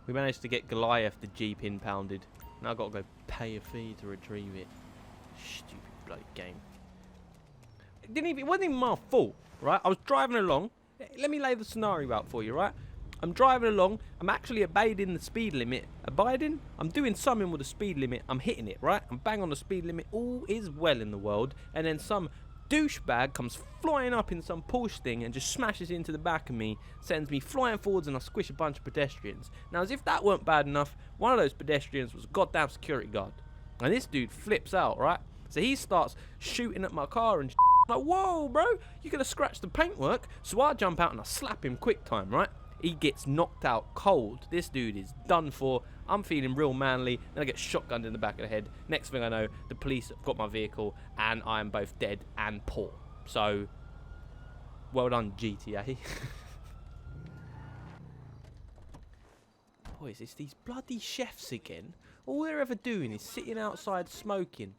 We managed to get Goliath the Jeep impounded. Now I've got to go pay a fee to retrieve it. Stupid bloody game. It wasn't even my fault, right? I was driving along. Let me lay the scenario out for you, right? I'm driving along. I'm actually obeying the speed limit. Abiding? I'm doing something with the speed limit. I'm hitting it, right? I'm bang on the speed limit. All is well in the world. And then some douchebag comes flying up in some Porsche thing and just smashes into the back of me, sends me flying forwards, and I squish a bunch of pedestrians. Now, as if that weren't bad enough, one of those pedestrians was a goddamn security guard. And this dude flips out, right? So he starts shooting at my car and like, whoa, bro, you're going to scratch the paintwork. So I jump out and I slap him quick time, right? He gets knocked out cold. This dude is done for. I'm feeling real manly. Then I get shotgunned in the back of the head. Next thing I know, the police have got my vehicle and I am both dead and poor. So, well done, GTA. Boys, it's these bloody chefs again. All they're ever doing is sitting outside smoking.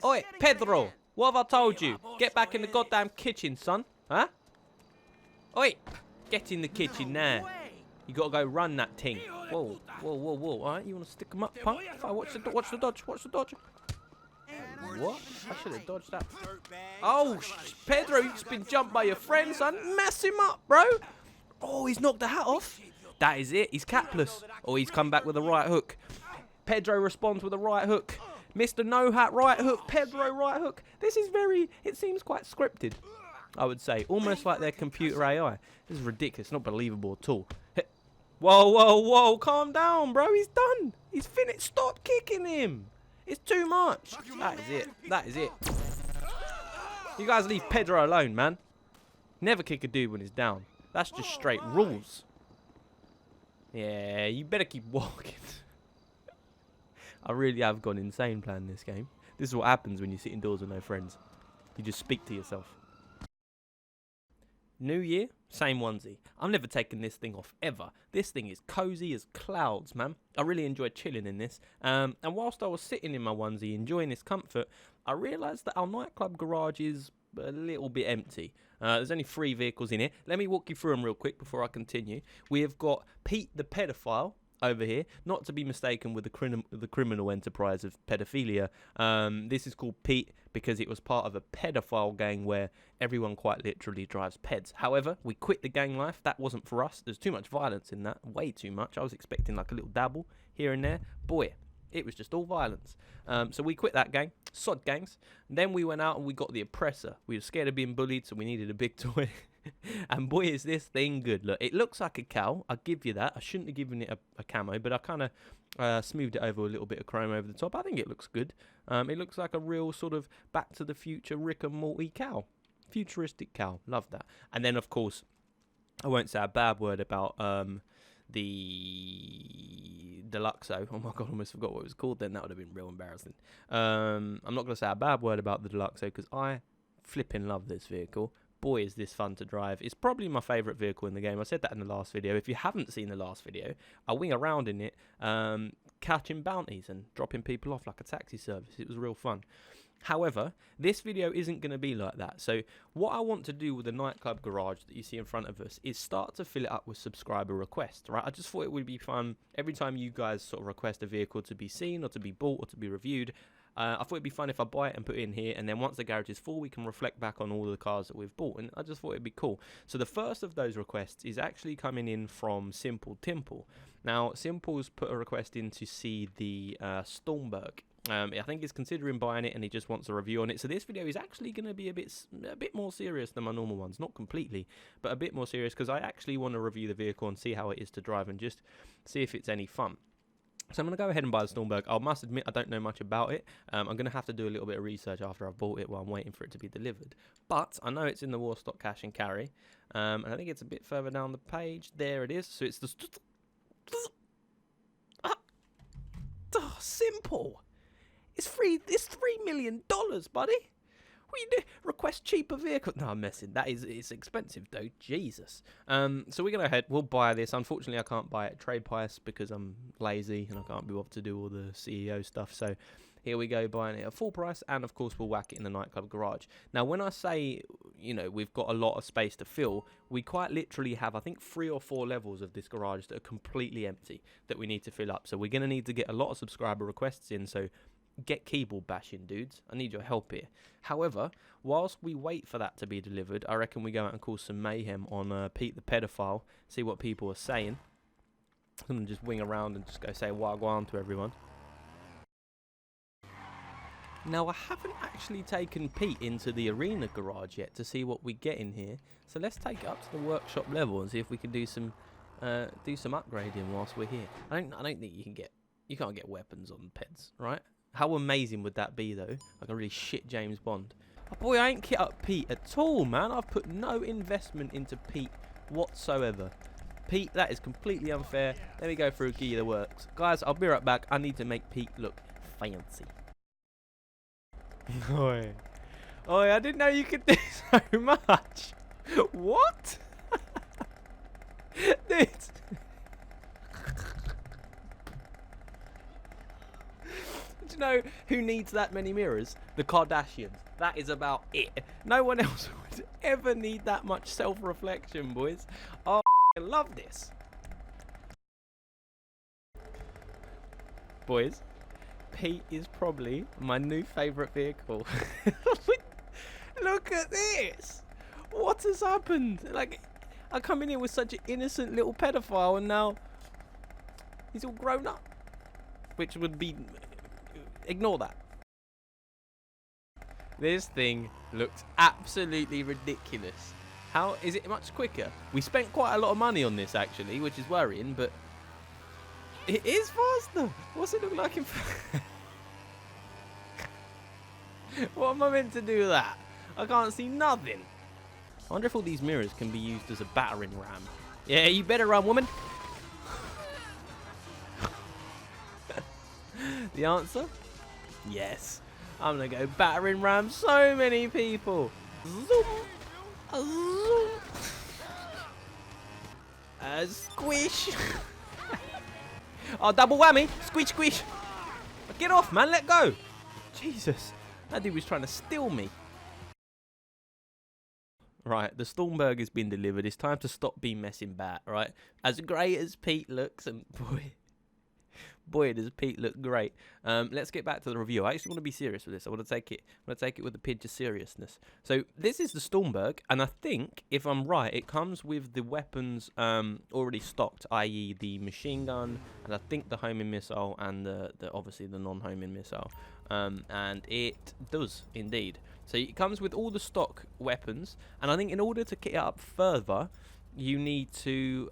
Oi, Pedro, what have I told you? Get back in the goddamn kitchen, son. Huh? Oi, get in the kitchen now. You gotta go run that thing. Whoa, whoa, whoa, whoa. Alright, you wanna stick 'em up, punk? Watch the dodge, watch the dodge. What? I should have dodged that. Oh, Pedro, you've just been jumped by your friend, son. Mess him up, bro. Oh, he's knocked the hat off. That is it. He's capless. Oh, he's come back with a right hook. Pedro responds with a right hook. Mr. No Hat right hook. Pedro right hook. This is it seems quite scripted, I would say. Almost like their computer AI. This is ridiculous. Not believable at all. Whoa, whoa, whoa. Calm down, bro. He's done. He's finished. Stop kicking him. It's too much. That is it. That is it. You guys leave Pedro alone, man. Never kick a dude when he's down. That's just straight rules. Yeah, you better keep walking. I really have gone insane playing this game. This is what happens when you sit indoors with no friends. You just speak to yourself. New year, same onesie. I'm never taking this thing off, ever. This thing is cozy as clouds, man. I really enjoy chilling in this. And whilst I was sitting in my onesie, enjoying this comfort, I realised that our nightclub garage is a little bit empty. There's only 3 vehicles in here. Let me walk you through them real quick before I continue. We have got Pete the pedophile over here, not to be mistaken with the criminal enterprise of pedophilia. This is called Pete because it was part of a pedophile gang where everyone quite literally drives peds. However, we quit the gang life. That wasn't for us. There's too much violence in that, way too much. I was expecting like a little dabble here and there. Boy, it was just all violence. So we quit that gang, sod gangs. And then we went out and we got the oppressor. We were scared of being bullied, so we needed a big toy. And boy, is this thing good. Look, it looks like a cow. I'll give you that. I shouldn't have given it a camo, but I kind of smoothed it over with a little bit of chrome over the top. I think it looks good. It looks like a real sort of Back to the Future Rick and Morty cow. Futuristic cow. Love that. And then, of course, I won't say a bad word about the Deluxo. Oh my god, I almost forgot what it was called then. That would have been real embarrassing. I'm not going to say a bad word about the Deluxo because I flipping love this vehicle. Boy, is this fun to drive. It's probably my favourite vehicle in the game. I said that in the last video. If you haven't seen the last video, I wing around in it, catching bounties and dropping people off like a taxi service. It was real fun. However, this video isn't going to be like that. So what I want to do with the nightclub garage that you see in front of us is start to fill it up with subscriber requests, right? I just thought it would be fun every time you guys sort of request a vehicle to be seen or to be bought or to be reviewed. I thought it'd be fun if I buy it and put it in here, and then once the garage is full, we can reflect back on all the cars that we've bought, and I just thought it'd be cool. So the first of those requests is actually coming in from SimpleTimple. Now, Simple's put a request in to see the Stormberg. I think he's considering buying it, and he just wants a review on it. So this video is actually going to be a bit more serious than my normal ones. Not completely, but a bit more serious, because I actually want to review the vehicle and see how it is to drive and just see if it's any fun. So I'm going to go ahead and buy the Stormberg. I must admit I don't know much about it. I'm going to have to do a little bit of research after I've bought it while I'm waiting for it to be delivered. But I know it's in the Warstock Cash and Carry. And I think it's a bit further down the page. There it is. So it's the... simple. It's $3 million, buddy. What you do? Request cheaper vehicle? No, I'm messing. It's expensive though. Jesus. So we're gonna go ahead. We'll buy this. Unfortunately, I can't buy it at trade price because I'm lazy and I can't be bothered to do all the CEO stuff. So here we go, buying it at full price, and of course we'll whack it in the nightclub garage. Now when I say, you know, we've got a lot of space to fill, we quite literally have, I think, 3 or 4 levels of this garage that are completely empty that we need to fill up. So we're going to need to get a lot of subscriber requests in, so get keyboard bashing, dudes. I need your help here. However, whilst we wait for that to be delivered, I reckon we go out and cause some mayhem on Pete the Pedophile, see what people are saying. I'm going to just wing around and just go say wagwan to everyone. Now, I haven't actually taken Pete into the arena garage yet to see what we get in here. So let's take it up to the workshop level and see if we can do some upgrading whilst we're here. I don't think you can't get weapons on peds, right? How amazing would that be, though? Like a really shit James Bond. Oh boy, I ain't kit up Pete at all, man. I've put no investment into Pete whatsoever. Pete, that is completely unfair. Let me go through a key that works. Guys, I'll be right back. I need to make Pete look fancy. Oi. Oi, I didn't know you could do so much. What? This. Do you know who needs that many mirrors? The Kardashians. That is about it. No one else would ever need that much self-reflection, boys. Oh, I love this. Boys, Pete is probably my new favourite vehicle. Look at this. What has happened? Like, I come in here with such an innocent little pedophile and now he's all grown up. Which would be... Ignore that. This thing looks absolutely ridiculous. How is it much quicker? We spent quite a lot of money on this actually, which is worrying, but it is faster. What's it look like in What am I meant to do with that? I can't see nothing. I wonder if all these mirrors can be used as a battering ram. Yeah, you better run, woman. The answer? Yes. I'm going to go battering ram so many people. Zoom. Zoom. Squish. Oh, double whammy. Squish, squish. Get off, man. Let go. Jesus. That dude was trying to steal me. Right, the Stormberg has been delivered. It's time to stop being messing about, right? As great as Pete looks, and boy, does Pete look great. Let's get back to the review. I actually want to be serious with this. I want to take it with a pinch of seriousness. So this is the Stormberg, and I think, if I'm right, it comes with the weapons already stocked, i.e. the machine gun, and I think the homing missile, and the obviously the non-homing missile. And it does indeed. So it comes with all the stock weapons, and I think in order to kit it up further, you need to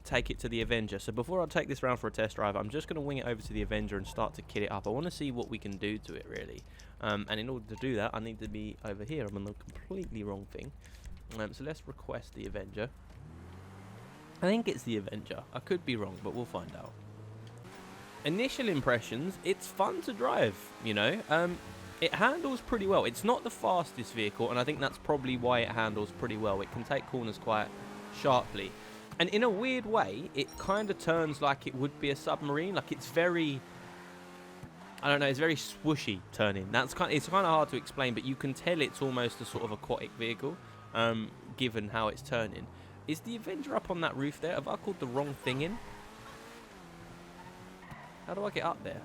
take it to the Avenger. So before I take this round for a test drive, I'm just going to wing it over to the Avenger and start to kit it up. I want to see what we can do to it, really. And in order to do that, I need to be over here. I'm on the completely wrong thing. So let's request the Avenger. I think it's the Avenger. I could be wrong, but we'll find out. Initial impressions, it's fun to drive, you know. It handles pretty well. It's not the fastest vehicle, and I think that's probably why it handles pretty well. It can take corners quite sharply. And in a weird way, it kind of turns like it would be a submarine. Like, it's very... I don't know, it's very swooshy turning. It's kind of hard to explain, but you can tell it's almost a sort of aquatic vehicle, given how it's turning. Is the Avenger up on that roof there? Have I called the wrong thing in? How do I get up there?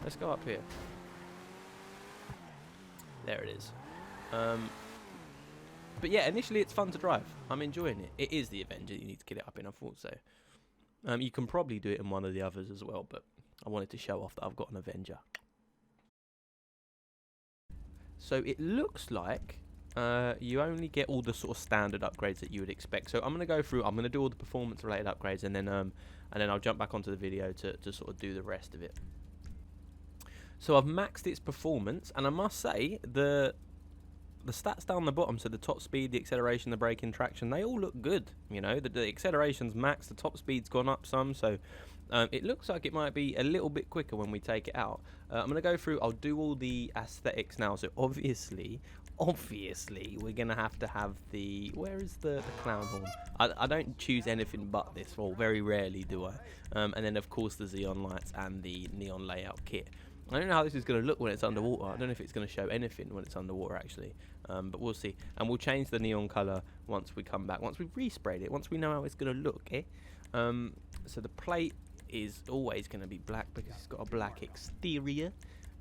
Let's go up here. There it is. But yeah, initially it's fun to drive. I'm enjoying it. It is the Avenger you need to get it up in, I thought so. You can probably do it in one of the others as well, but I wanted to show off that I've got an Avenger. So it looks like you only get all the sort of standard upgrades that you would expect. So I'm going to go through, I'm going to do all the performance related upgrades, and then I'll jump back onto the video to sort of do the rest of it. So I've maxed its performance, and I must say the stats down the bottom, so the top speed, the acceleration, the braking, traction, they all look good. You know, the acceleration's maxed, the top speed's gone up some, so it looks like it might be a little bit quicker when we take it out. I'm going to go through, I'll do all the aesthetics now. So obviously, we're going to have the, where is the clown horn? I don't choose anything but this, or very rarely do I. And then, of course, the Xeon lights and the neon layout kit. I don't know how this is going to look when it's underwater. I don't know if it's going to show anything when it's underwater, actually. But we'll see. And we'll change the neon colour once we come back. Once we've resprayed it. Once we know how it's going to look, eh? So the plate is always going to be black because it's got a black exterior.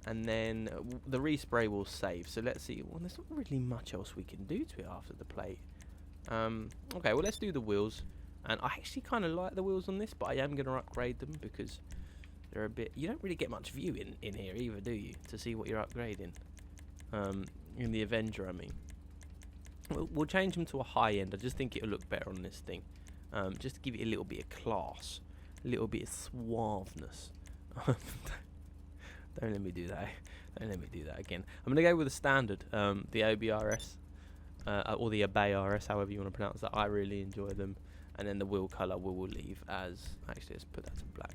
And then the respray will save. So let's see. Well, there's not really much else we can do to it after the plate. Okay, well, let's do the wheels. And I actually kind of like the wheels on this, but I am going to upgrade them because they're a bit... You don't really get much view in here either, do you? To see what you're upgrading. In the Avenger, I mean. We'll change them to a high end. I just think it'll look better on this thing. Just to give it a little bit of class. A little bit of suaveness. Don't let me do that. Don't let me do that again. I'm going to go with the standard. The OBRS. Or the Obey RS, however you want to pronounce that. I really enjoy them. And then the wheel colour we will leave as... Actually, let's put that to black.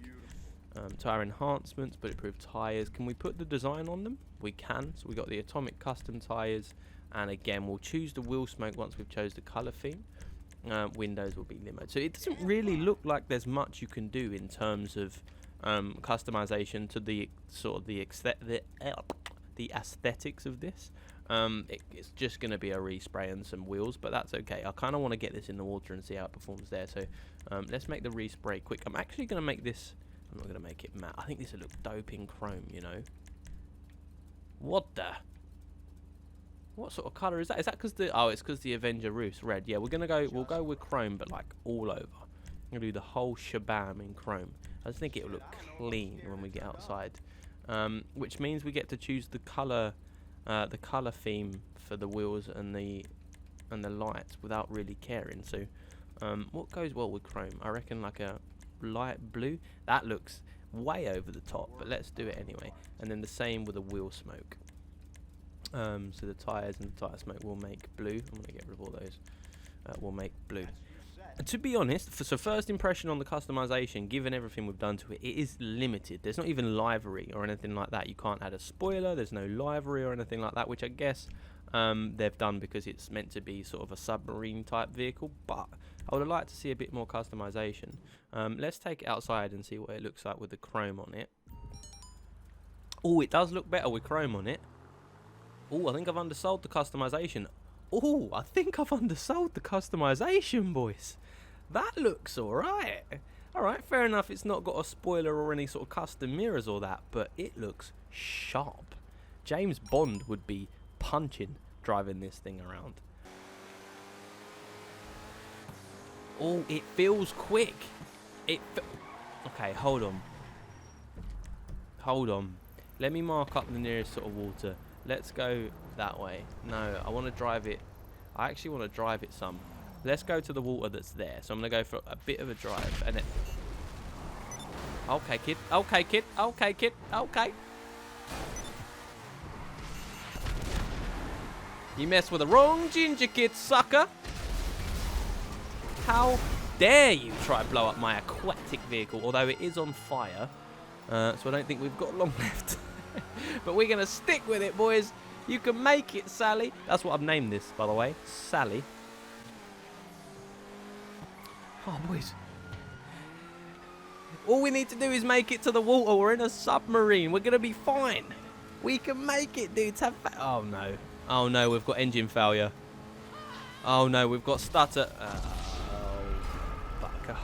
Tyre enhancements, bulletproof tyres. Can we put the design on them? We can. So we got the Atomic Custom tyres. And again, we'll choose the wheel smoke once we've chose the colour theme. Windows will be limoed. So it doesn't really look like there's much you can do in terms of customization to the sort of the aesthetics of this. It's just going to be a respray and some wheels, but that's okay. I kind of want to get this in the water and see how it performs there. So let's make the respray quick. I'm actually going to make this... I'm not going to make it matte. I think this will look dope in chrome, you know. What the... What sort of colour is that? Is that because the... Oh, it's because the Avenger roof's red. Yeah, we're going to go... We'll go with chrome, but like all over. I'm going to do the whole shabam in chrome. I just think it'll look clean when we get outside. Which means we get to choose the colour theme for the wheels and the lights without really caring. So what goes well with chrome? I reckon like a light blue. That looks way over the top, but let's do it anyway. And then the same with the wheel smoke. So the tyres and the tyre smoke will make blue. I'm going to get rid of all those. We'll make blue. To be honest, so first impression on the customization, given everything we've done to it, it is limited. There's not even livery or anything like that. You can't add a spoiler. There's no livery or anything like that, which I guess they've done because it's meant to be sort of a submarine type vehicle. But I would have liked to see a bit more customization. Let's take it outside and see what it looks like with the chrome on it. Oh, it does look better with chrome on it. Oh, I think I've undersold the customization. Oh, I think I've undersold the customization, boys. That looks alright. Alright, fair enough. It's not got a spoiler or any sort of custom mirrors or that, but it looks sharp. James Bond would be punching driving this thing around. Oh, it feels quick. Okay, hold on. Hold on. Let me mark up the nearest sort of water. Let's go that way. No, I want to drive it. I actually want to drive it some. Let's go to the water that's there. So I'm going to go for a bit of a drive. And it... Okay, kid. Okay, kid. Okay, kid. Okay. You mess with the wrong ginger kid, sucker. How dare you try to blow up my aquatic vehicle, although it is on fire. So I don't think we've got long left. But we're going to stick with it, boys. You can make it, Sally. That's what I've named this, by the way. Sally. Oh, boys. All we need to do is make it to the water. We're in a submarine. We're going to be fine. We can make it, dudes. Oh, no. Oh, no. We've got engine failure. Oh, no. We've got stutter. Oh, fuck.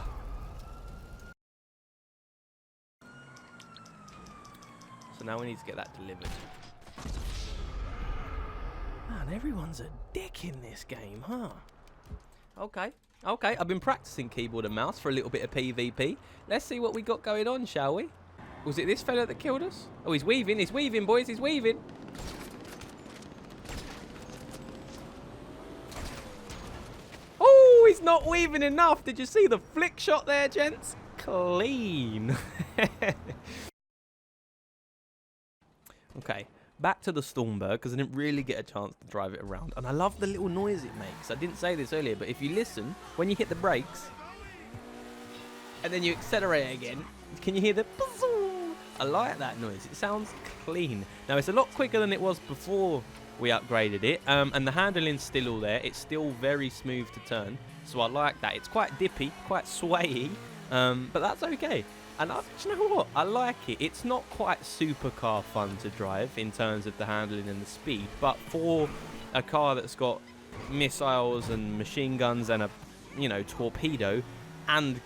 So now we need to get that delivered. Man, everyone's a dick in this game, huh? Okay. Okay, I've been practicing keyboard and mouse for a little bit of PvP. Let's see what we got going on, shall we? Was it this fella that killed us? Oh, he's weaving, boys, he's weaving. Oh, he's not weaving enough. Did you see the flick shot there, gents? Clean. Okay, back to the Stormberg, because I didn't really get a chance to drive it around. And I love the little noise it makes. I didn't say this earlier, but if you listen, when you hit the brakes, and then you accelerate again, can you hear the... I like that noise. It sounds clean. Now, it's a lot quicker than it was before we upgraded it, and the handling's still all there. It's still very smooth to turn, so I like that. It's quite dippy, quite swayy, but that's okay. And do you know what? I like it. It's not quite supercar fun to drive in terms of the handling and the speed, but for a car that's got missiles and machine guns and a, torpedo, and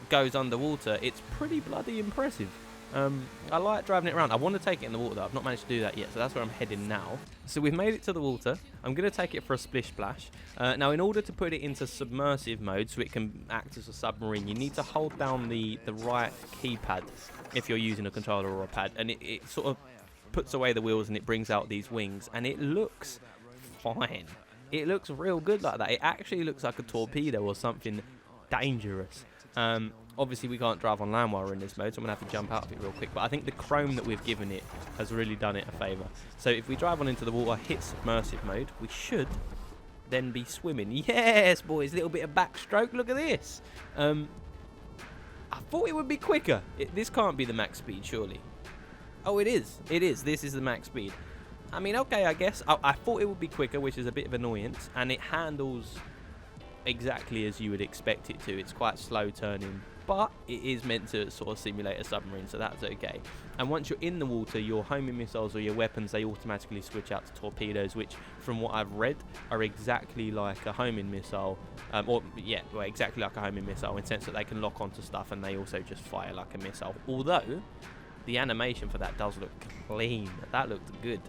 goes underwater, it's pretty bloody impressive. I like driving it around. I want to take it in the water though. I've not managed to do that yet, so that's where I'm heading now. So we've made it to the water. I'm going to take it for a splish splash. Now, in order to put it into submersive mode so it can act as a submarine, you need to hold down the right keypad if you're using a controller or a pad, and it sort of puts away the wheels and it brings out these wings, and it looks fine. It looks real good like that. It actually looks like a torpedo or something dangerous. Obviously, we can't drive on land while we're in this mode, so I'm going to have to jump out of it real quick. But I think the chrome that we've given it has really done it a favour. So if we drive on into the water, hit submersive mode, we should then be swimming. Yes, boys, little bit of backstroke. Look at this. I thought it would be quicker. This can't be the max speed, surely. Oh, it is. It is. This is the max speed. I mean, okay, I guess. I thought it would be quicker, which is a bit of annoyance. And it handles exactly as you would expect it to. It's quite slow turning, but it is meant to sort of simulate a submarine, so that's okay. And once you're in the water, your homing missiles or your weapons, they automatically switch out to torpedoes, which from what I've read are exactly like a homing missile, exactly like a homing missile in the sense that they can lock onto stuff and they also just fire like a missile, although the animation for that does look clean. That looked good.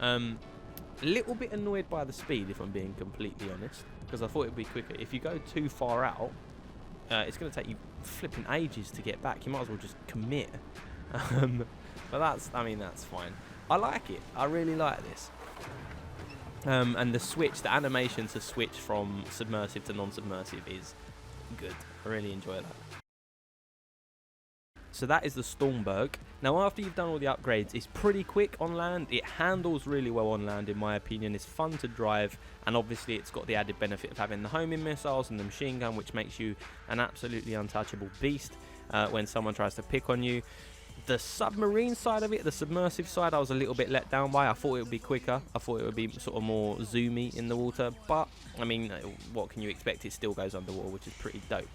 A little bit annoyed by the speed, if I'm being completely honest, because I thought it would be quicker. If you go too far out, it's going to take you flipping ages to get back. You might as well just commit. But that's fine. I like it. I really like this. And the animation to switch from submersive to non-submersive is good. I really enjoy that. So that is the Stormberg. Now, after you've done all the upgrades, it's pretty quick on land. It handles really well on land, in my opinion. It's fun to drive, and obviously it's got the added benefit of having the homing missiles and the machine gun, which makes you an absolutely untouchable beast when someone tries to pick on you. The submarine side of it, the submersive side, I was a little bit let down by. I thought it would be quicker. I thought it would be sort of more zoomy in the water, but I mean, what can you expect? It still goes underwater, which is pretty dope.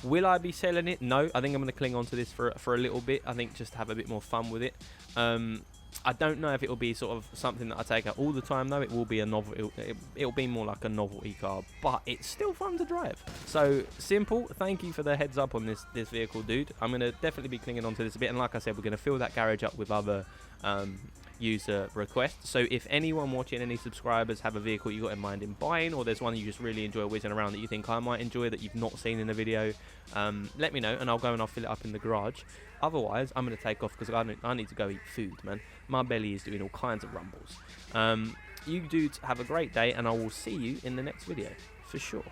Will I be selling it? No, I think I'm going to cling on to this for a little bit. I think just to have a bit more fun with it. I don't know if it will be sort of something that I take out all the time, though. It will be a novel. It'll be more like a novelty car, but it's still fun to drive. So, Simple, thank you for the heads up on this vehicle, dude. I'm going to definitely be clinging on to this a bit. And like I said, we're going to fill that garage up with other user requests. So if anyone watching, any subscribers, have a vehicle you got in mind in buying, or there's one you just really enjoy whizzing around that you think I might enjoy that you've not seen in a video, let me know and I'll go and I'll fill it up in the garage. Otherwise, I'm going to take off because I need to go eat food, man. My belly is doing all kinds of rumbles. You dudes have a great day, and I will see you in the next video for sure.